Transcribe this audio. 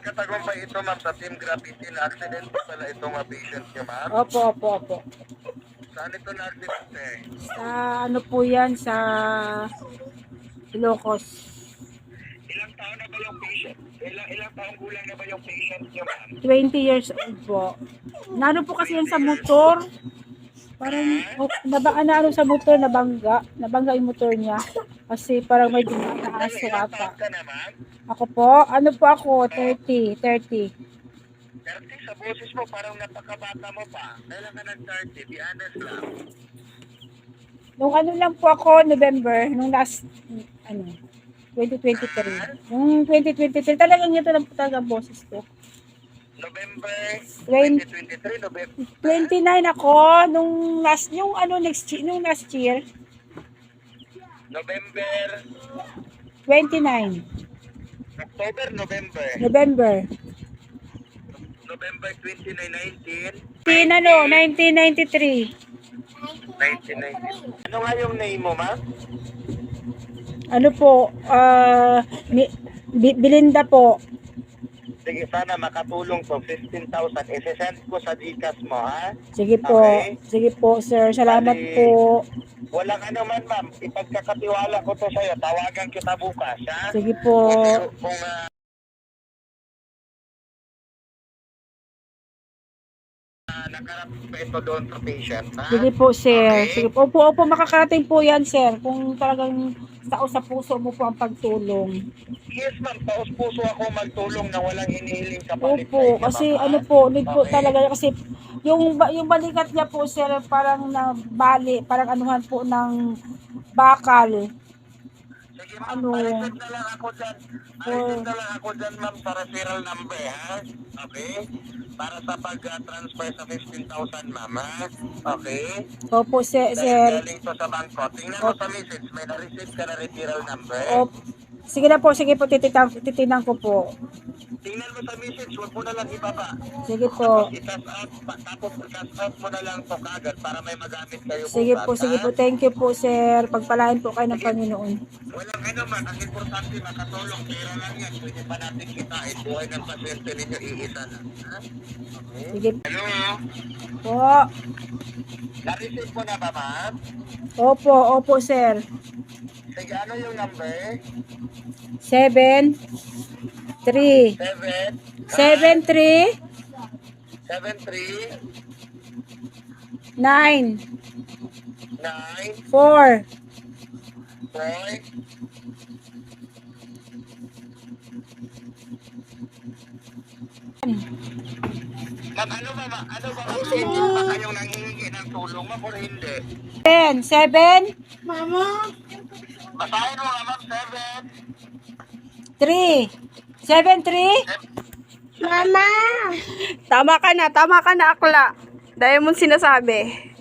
katagumpay ito, ma'am, sa Team Gravity na accident po pala itong patient niyo, ma'am. Opo. Saan ito na-accidente? Sa ano po yan, sa Ilocos. Ilang taon na ba yung patient? Ilang taong gulang na ba yung patient niyo, ma'am? 20 years old po. Nano po kasi yan sa motor. Parang ano sa motor, nabangga yung motor niya. Kasi parang may dumataas Ilang ata. taon ka na, ma'am? Ako po, ano po ako, 30. 30, sa boses mo, parang napakabata mo pa. Kailan ka nag-30? Be honest lang. Nung ano lang po ako, November, nung last, 2023. Nung 2023, talagang ito lang po talaga ang boses ko. November 20 2023, November 29 ako, nung last year, November, 29, October, November. November. November 29, 1993. 1990. Ano nga yung name mo, ma'am? Ano po, Belinda po. Sige, sana makatulong to. 15,000. Isesend ko sa Gcash mo, ha? Sige po, Okay. sige po sir, salamat Bali, po. Walang ano man, ma'am. Ipagkakatiwala ko to sa'yo. Tawagan kita bukas, ha? Sige po. Kung nakarating pa ito doon sa patient, ha? Sige po sir, Okay. sige po. Opo, makakarating po yan sir, kung talagang sa puso mo po ang pagtulong. Yes, ma'am. Taos-puso ako magtulong na walang hinihiling kapalit sa Opo, inyo, kasi ma'am, ha? ano po, need po Okay. talaga kasi yung balikat niya po sir, parang nabali, parang anuhan po ng bakal. Sige, ma'am. Ano? Malisit na lang ako dyan. Malisit na lang ako dyan, ma'am, sa referral number, ha? Okay? Para sa pag-transfer sa 15,000, ma'am, ha? Okay? Opo sir, Dahil galing to sa bangko. Tingnan mo sa message. May na-receive ka na referral number. Sige po, titinan ko po. Tingnan mo sa message. Huwag mo na lang ibaba. Sige po. Tapos i-cash out mo na lang to kagad para may magamit kayo Sige bukas, po, ha? thank you po sir. Pagpalain po kayo ng Panginoon. Walang ano man, ang importante makatulong, pera lang yan, pwede pa natin kitain, buhay ng pasyente ninyo, iisa lang. Ha? Okay. Sige Hello? po. Na-receive mo na ba, ma'am? Opo sir. Sige, ano yung number? 7 3 7, 7 3 7, 3, 9 9, 4 4, Ma'am, ano ba, magiging ba kayong nanghihingi ng tulong, ma'am, or hindi? 10 7 Basahin mo nga, ma'am, 3 7 3. Mama! Tama ka na, akla. Dahil mo sinasabi.